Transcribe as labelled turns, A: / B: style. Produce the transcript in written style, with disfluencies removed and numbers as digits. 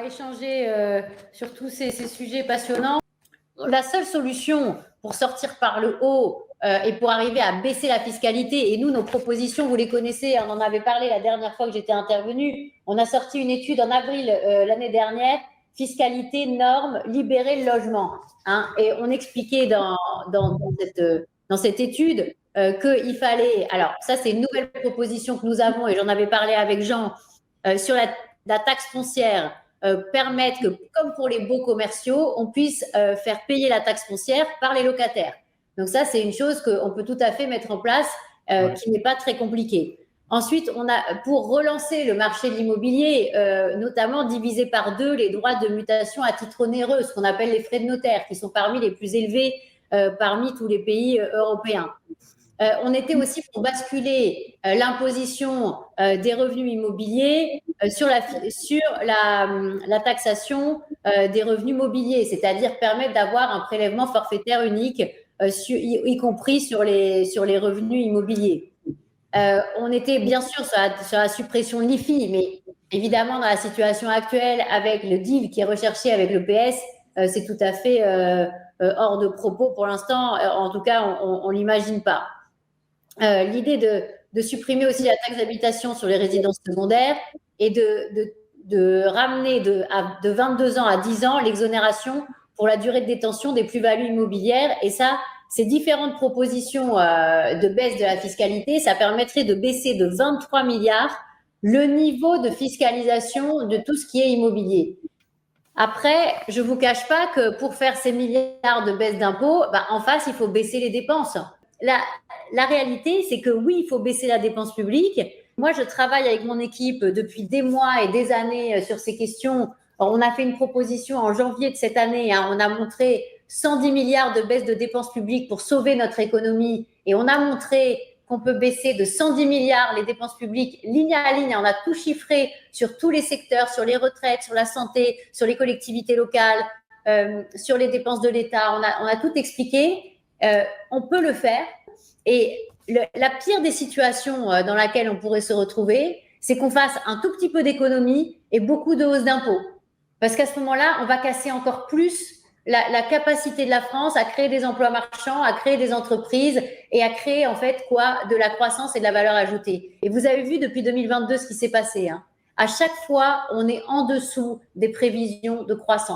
A: échanger sur tous ces sujets passionnants. La seule solution pour sortir par le haut et pour arriver à baisser la fiscalité, et nous, nos propositions, vous les connaissez, on en avait parlé la dernière fois que j'étais intervenue, on a sorti une étude en avril l'année dernière, fiscalité, normes, libérer le logement. Hein, et on expliquait dans cette étude qu'il fallait, alors ça c'est une nouvelle proposition que nous avons, et j'en avais parlé avec Jean, sur la taxe foncière, permettre que, comme pour les baux commerciaux, on puisse faire payer la taxe foncière par les locataires. Donc ça, c'est une chose qu'on peut tout à fait mettre en place, qui n'est pas très compliquée. Ensuite, on a, pour relancer le marché de l'immobilier, notamment diviser par 2 les droits de mutation à titre onéreux, ce qu'on appelle les frais de notaire, qui sont parmi les plus élevés parmi tous les pays européens. On était aussi pour basculer l'imposition des revenus immobiliers sur la taxation des revenus mobiliers, c'est-à-dire permettre d'avoir un prélèvement forfaitaire unique, y compris sur les revenus immobiliers. On était bien sûr sur la suppression de l'IFI, mais évidemment, dans la situation actuelle, avec le deal qui est recherché avec le PS, c'est tout à fait hors de propos pour l'instant. En tout cas, on ne l'imagine pas. L'idée de supprimer aussi la taxe d'habitation sur les résidences secondaires et de ramener de 22 ans à 10 ans l'exonération pour la durée de détention des plus-values immobilières. Et ça, ces différentes propositions de baisse de la fiscalité, ça permettrait de baisser de 23 milliards le niveau de fiscalisation de tout ce qui est immobilier. Après, je ne vous cache pas que pour faire ces milliards de baisse d'impôts, en face, il faut baisser les dépenses. La réalité, c'est que oui, il faut baisser la dépense publique. Moi, je travaille avec mon équipe depuis des mois et des années sur ces questions. Alors, on a fait une proposition en janvier de cette année. On a montré 110 milliards de baisse de dépenses publiques pour sauver notre économie. Et on a montré qu'on peut baisser de 110 milliards les dépenses publiques ligne à ligne. On a tout chiffré sur tous les secteurs, sur les retraites, sur la santé, sur les collectivités locales, sur les dépenses de l'État. On a tout expliqué. On peut le faire. Et la pire des situations dans laquelle on pourrait se retrouver, c'est qu'on fasse un tout petit peu d'économie et beaucoup de hausse d'impôts. Parce qu'à ce moment-là, on va casser encore plus la capacité de la France à créer des emplois marchands, à créer des entreprises et à créer en fait de la croissance et de la valeur ajoutée. Et vous avez vu depuis 2022 ce qui s'est passé. À chaque fois, on est en dessous des prévisions de croissance.